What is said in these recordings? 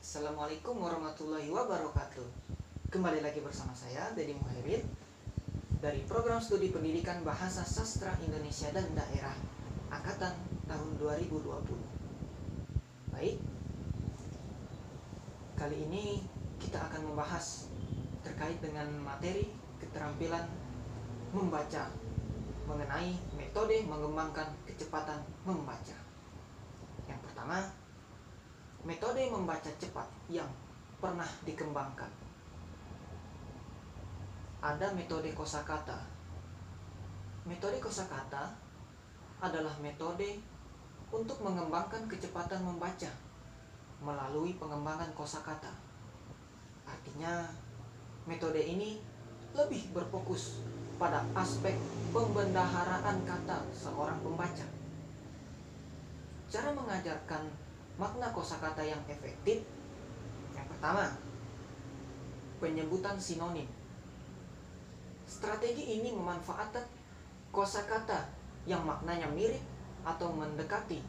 Assalamualaikum warahmatullahi wabarakatuh. Kembali lagi bersama saya, Dedi Muhairid, dari Program Studi Pendidikan Bahasa Sastra Indonesia dan Daerah Angkatan tahun 2020. Baik, kali ini kita akan membahas terkait dengan materi keterampilan membaca, mengenai metode mengembangkan kecepatan membaca. Yang pertama, metode membaca cepat yang pernah dikembangkan. Ada metode kosakata. Metode kosakata adalah metode untuk mengembangkan kecepatan membaca melalui pengembangan kosakata. Artinya, metode ini lebih berfokus pada aspek pembendaharaan kata seorang pembaca. Cara mengajarkan makna kosakata yang efektif. Yang pertama, penyebutan sinonim. Strategi ini memanfaatkan kosakata yang maknanya mirip atau mendekati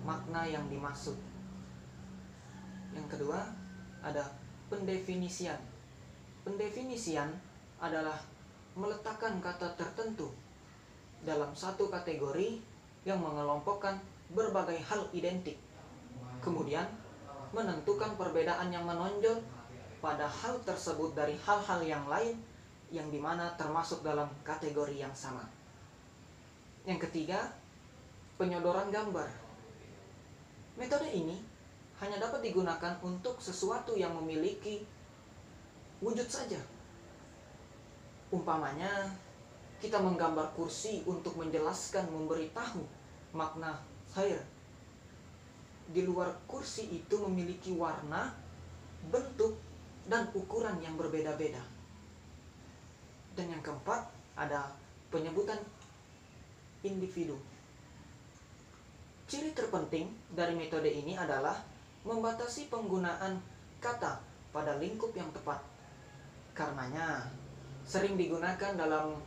makna yang dimaksud. Yang kedua, ada pendefinisian. Pendefinisian adalah meletakkan kata tertentu dalam satu kategori yang mengelompokkan berbagai hal identik. Kemudian menentukan perbedaan yang menonjol pada hal tersebut dari hal-hal yang lain yang dimana termasuk dalam kategori yang sama. Yang ketiga, penyodoran gambar. Metode ini hanya dapat digunakan untuk sesuatu yang memiliki wujud saja. Umpamanya, kita menggambar kursi untuk menjelaskan, memberitahu makna khair. Di luar kursi itu memiliki warna, bentuk, dan ukuran yang berbeda-beda. Dan yang keempat, ada penyebutan individu. Ciri terpenting dari metode ini adalah membatasi penggunaan kata pada lingkup yang tepat. Karenanya, sering digunakan dalam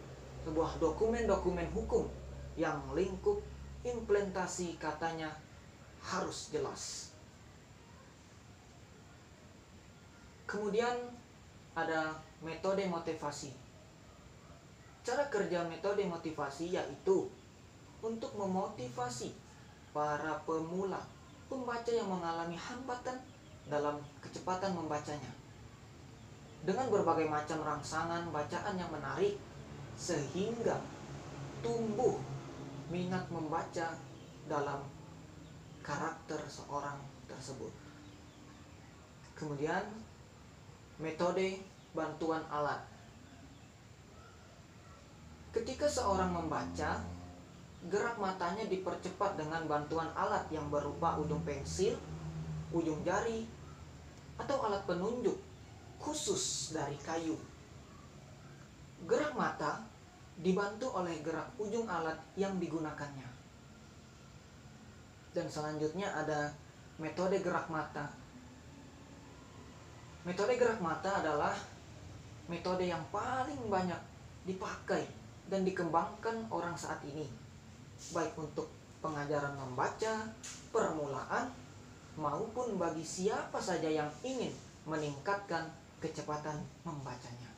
sebuah dokumen-dokumen hukum yang lingkup implementasi katanya harus jelas. Kemudian ada metode motivasi. Cara kerja metode motivasi yaitu untuk memotivasi para pemula, pembaca yang mengalami hambatan dalam kecepatan membacanya, dengan berbagai macam rangsangan bacaan yang menarik, sehingga tumbuh minat membaca dalam karakter seorang tersebut. Kemudian metode bantuan alat. Ketika seorang membaca, gerak matanya dipercepat dengan bantuan alat yang berupa ujung pensil, ujung jari, atau alat penunjuk khusus dari kayu. Gerak mata dibantu oleh gerak ujung alat yang digunakannya. Dan selanjutnya ada metode gerak mata. Metode gerak mata adalah metode yang paling banyak dipakai dan dikembangkan orang saat ini, baik untuk pengajaran membaca, permulaan, maupun bagi siapa saja yang ingin meningkatkan kecepatan membacanya.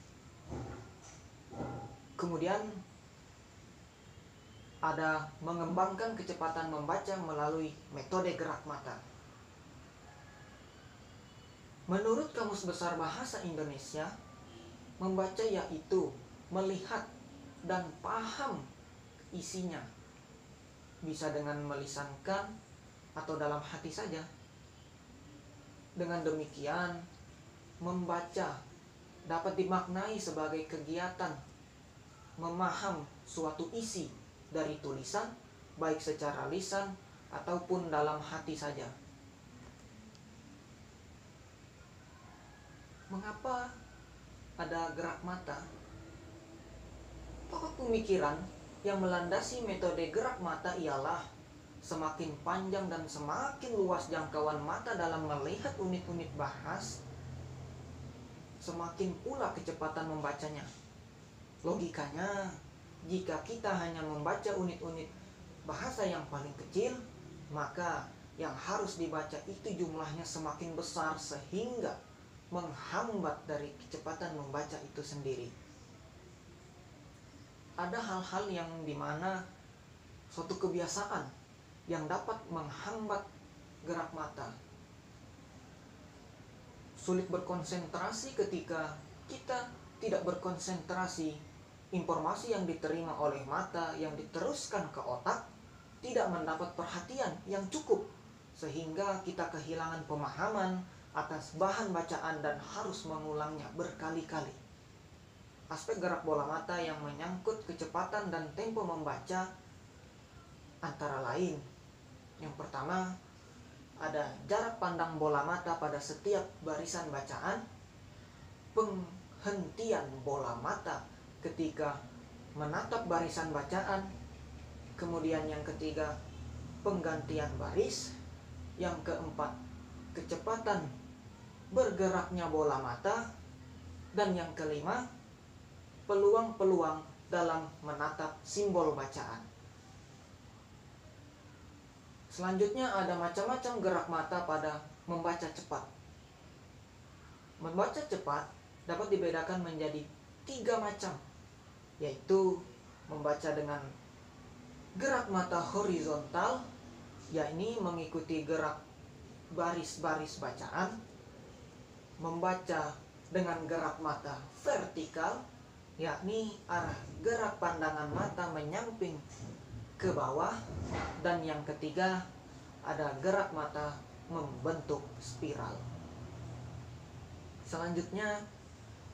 Kemudian ada mengembangkan kecepatan membaca melalui metode gerak mata. Menurut Kamus Besar Bahasa Indonesia, membaca yaitu melihat dan paham isinya, bisa dengan melisankan atau dalam hati saja. Dengan demikian, membaca dapat dimaknai sebagai kegiatan memaham suatu isi dari tulisan, baik secara lisan ataupun dalam hati saja. Mengapa ada gerak mata? Pokok pemikiran yang melandasi metode gerak mata ialah semakin panjang dan semakin luas jangkauan mata dalam melihat unit-unit bahas, semakin pula kecepatan membacanya. Logikanya, jika kita hanya membaca unit-unit bahasa yang paling kecil, maka yang harus dibaca itu jumlahnya semakin besar sehingga menghambat dari kecepatan membaca itu sendiri. Ada hal-hal yang dimana suatu kebiasaan yang dapat menghambat gerak mata. Sulit berkonsentrasi ketika kita tidak berkonsentrasi. Informasi yang diterima oleh mata yang diteruskan ke otak tidak mendapat perhatian yang cukup, sehingga kita kehilangan pemahaman atas bahan bacaan dan harus mengulangnya berkali-kali. Aspek gerak bola mata yang menyangkut kecepatan dan tempo membaca antara lain: yang pertama, ada jarak pandang bola mata pada setiap barisan bacaan, penghentian bola mata ketika menatap barisan bacaan, kemudian yang ketiga, penggantian baris, yang keempat, kecepatan bergeraknya bola mata, dan yang kelima, peluang-peluang dalam menatap simbol bacaan. Selanjutnya ada macam-macam gerak mata pada membaca cepat. Membaca cepat dapat dibedakan menjadi 3 macam, yaitu membaca dengan gerak mata horizontal, yakni mengikuti gerak baris-baris bacaan, membaca dengan gerak mata vertikal, yakni arah gerak pandangan mata menyamping ke bawah, dan yang ketiga ada gerak mata membentuk spiral. Selanjutnya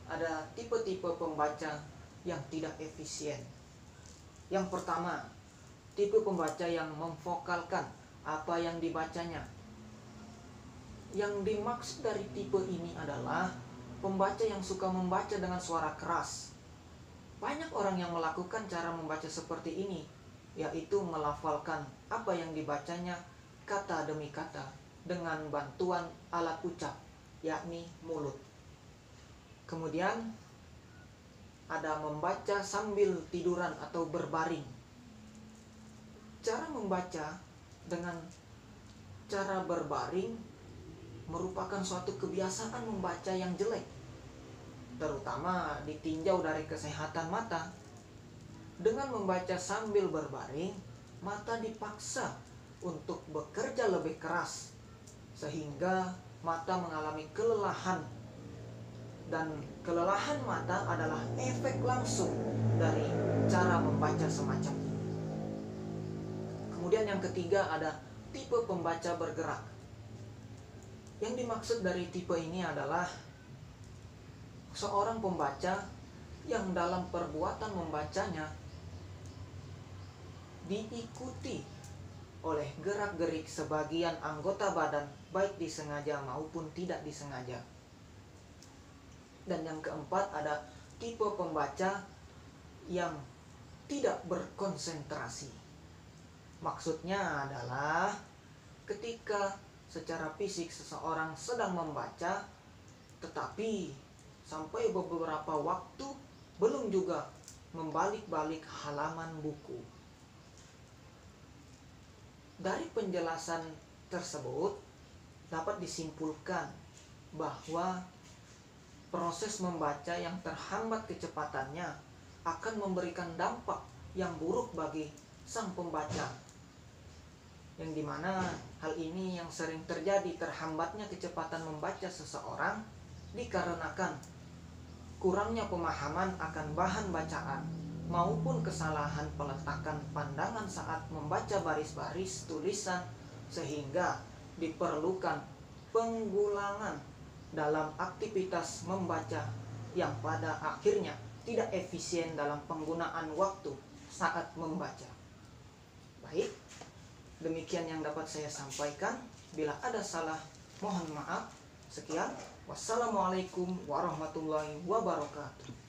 ada tipe-tipe pembaca yang tidak efisien. Yang pertama, tipe pembaca yang memfokalkan apa yang dibacanya. Yang dimaksud dari tipe ini adalah pembaca yang suka membaca dengan suara keras. Banyak orang yang melakukan cara membaca seperti ini, yaitu melafalkan apa yang dibacanya kata demi kata dengan bantuan alat ucap, yakni mulut. Kemudian ada membaca sambil tiduran atau berbaring. Cara membaca dengan cara berbaring merupakan suatu kebiasaan membaca yang jelek, terutama ditinjau dari kesehatan mata. Dengan membaca sambil berbaring, mata dipaksa untuk bekerja lebih keras, sehingga mata mengalami kelelahan. Dan kelelahan mata adalah efek langsung dari cara membaca semacam ini. Kemudian yang ketiga ada tipe pembaca bergerak. Yang dimaksud dari tipe ini adalah seorang pembaca yang dalam perbuatan membacanya diikuti oleh gerak-gerik sebagian anggota badan, baik disengaja maupun tidak disengaja. Dan yang keempat ada tipe pembaca yang tidak berkonsentrasi. Maksudnya adalah ketika secara fisik seseorang sedang membaca, tetapi sampai beberapa waktu belum juga membalik-balik halaman buku. Dari penjelasan tersebut dapat disimpulkan bahwa proses membaca yang terhambat kecepatannya akan memberikan dampak yang buruk bagi sang pembaca, yang dimana hal ini yang sering terjadi, terhambatnya kecepatan membaca seseorang dikarenakan kurangnya pemahaman akan bahan bacaan maupun kesalahan peletakan pandangan saat membaca baris-baris tulisan, sehingga diperlukan penggulangan dalam aktivitas membaca yang pada akhirnya tidak efisien dalam penggunaan waktu saat membaca. Baik, demikian yang dapat saya sampaikan. Bila ada salah, mohon maaf. Sekian, wassalamualaikum warahmatullahi wabarakatuh.